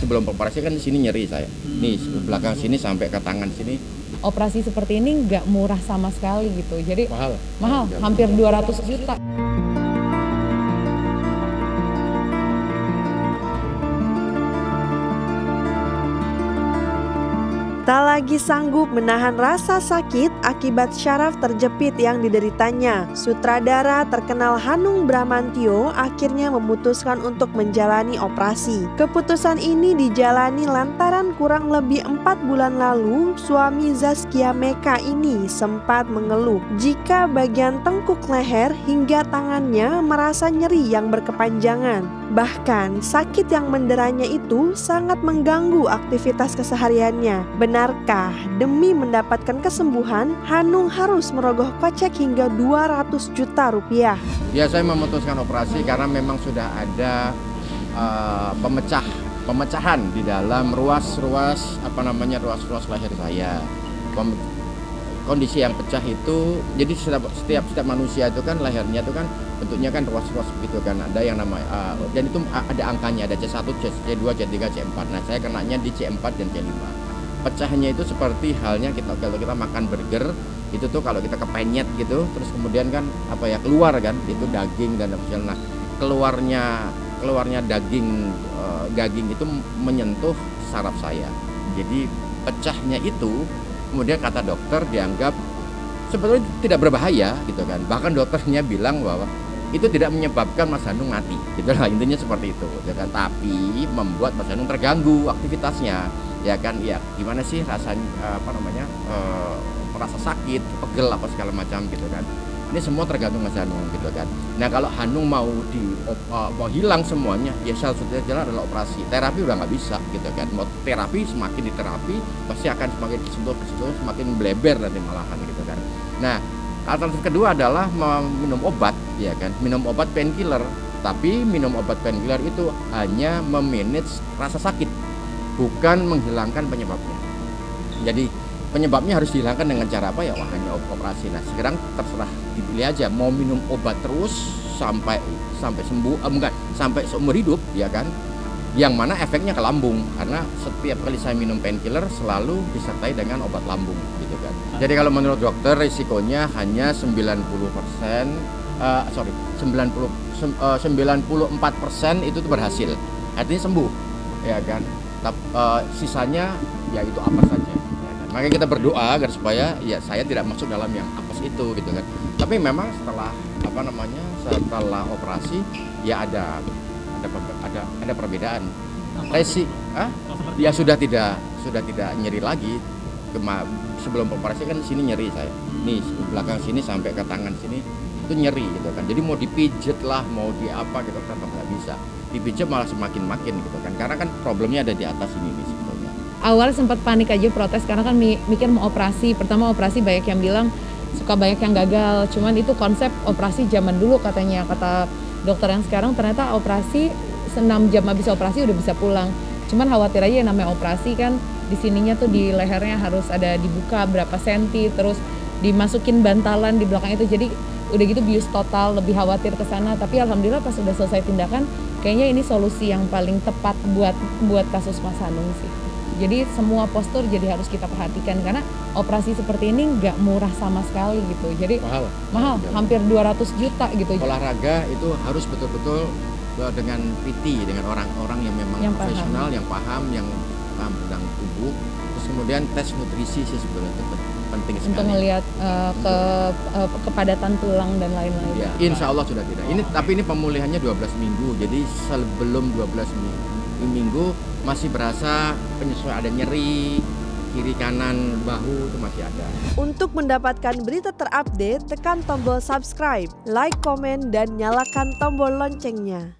sebelum operasi kan di sini nyeri saya. Nih belakang sini sampai ke tangan sini. Operasi seperti ini nggak murah sama sekali gitu. Jadi mahal, Ya. hampir 200 juta. Tak lagi sanggup menahan rasa sakit akibat syaraf terjepit yang dideritanya, sutradara terkenal Hanung Bramantyo akhirnya memutuskan untuk menjalani operasi. Keputusan ini dijalani lantaran kurang lebih 4 bulan lalu, suami Zaskia Meka ini sempat mengeluh jika bagian tengkuk leher hingga tangannya merasa nyeri yang berkepanjangan. Bahkan sakit yang menderanya itu sangat mengganggu aktivitas kesehariannya. Benarkah demi mendapatkan kesembuhan, Hanung harus merogoh kocek hingga 200 juta rupiah? Ya, saya memutuskan operasi karena memang sudah ada pemecahan di dalam ruas-ruas leher saya. Kondisi yang pecah itu, jadi setiap manusia itu kan lehernya itu kan bentuknya kan ruas-ruas begitu kan, ada yang namanya dan itu ada angkanya, ada C1, C2, C3, C4. Nah, saya kenanya di C4 dan C5. Pecahnya itu seperti halnya kalau kita makan burger itu tuh, kalau kita kepenyet gitu terus kemudian kan keluar kan itu daging dan nah keluarnya daging itu menyentuh saraf saya. Jadi pecahnya itu kemudian kata dokter dianggap sebetulnya tidak berbahaya gitu kan. Bahkan dokternya bilang bahwa itu tidak menyebabkan Mas Hanung mati. Gitu lah, intinya seperti itu ya kan. Tapi membuat Mas Hanung terganggu aktivitasnya. Ya kan, ya gimana sih rasanya merasa sakit, pegel apa segala macam gitu kan. Ini semua tergantung Mas Hanung gitu kan. Nah, kalau Hanung mau hilang semuanya, ya satu-satunya jalan adalah operasi. Terapi udah nggak bisa gitu kan. Mau terapi, semakin diterapi pasti akan semakin kesentuh semakin bleber nanti malahan gitu kan. Nah, alternatif kedua adalah minum obat ya kan. Minum obat painkiller. Tapi minum obat painkiller itu hanya memanage rasa sakit, bukan menghilangkan penyebabnya. Jadi penyebabnya harus dihilangkan dengan cara apa ya? Wah, hanya operasi. Nah, sekarang terserah dipilih aja mau minum obat terus sampai sembuh, sampai seumur hidup ya kan. Yang mana efeknya ke lambung, karena setiap kali saya minum painkiller selalu disertai dengan obat lambung gitu kan. Jadi kalau menurut dokter risikonya hanya 94% itu berhasil. Artinya sembuh ya kan. Sisanya ya itu apa saja ya kan? Makanya kita berdoa agar supaya ya saya tidak masuk dalam yang apes itu gitu kan. Tapi memang setelah operasi ya ada perbedaan. Ya sudah tidak nyeri lagi. Sebelum operasi kan sini nyeri saya. Nih belakang sini sampai ke tangan sini itu nyeri gitu kan. Jadi mau dipijet lah, mau di apa gitu tetap nggak bisa. Dipijet malah semakin gitu kan. Karena kan problemnya ada di atas ini nih sebetulnya. Awal sempat panik aja, protes karena kan mikir mau operasi. Pertama operasi banyak yang bilang suka banyak yang gagal. Cuman itu konsep operasi zaman dulu katanya. Kata dokter yang sekarang ternyata operasi 6 jam habis operasi udah bisa pulang. Cuman khawatir aja yang namanya operasi kan di sininya tuh di lehernya harus ada dibuka berapa senti, terus dimasukin bantalan di belakang itu. Jadi udah gitu bius total, lebih khawatir ke sana. Tapi alhamdulillah pas udah selesai tindakan, kayaknya ini solusi yang paling tepat buat kasus Mas Hanung sih. Jadi semua postur jadi harus kita perhatikan karena operasi seperti ini nggak murah sama sekali gitu. Jadi mahal, hampir 200 juta gitu. Olahraga itu harus betul-betul dengan PT, dengan orang-orang yang memang profesional, yang paham tentang tubuh. Terus kemudian tes nutrisi sih sebetulnya itu penting sekali. Untuk melihat kepadatan tulang dan lain-lain. Ya, insya Allah sudah tidak. Tapi ini pemulihannya 12 minggu. Jadi sebelum 12 minggu masih berasa penyesuaian, ada nyeri kiri kanan bahu itu masih ada. Untuk mendapatkan berita terupdate, tekan tombol subscribe, like, komen, dan nyalakan tombol loncengnya.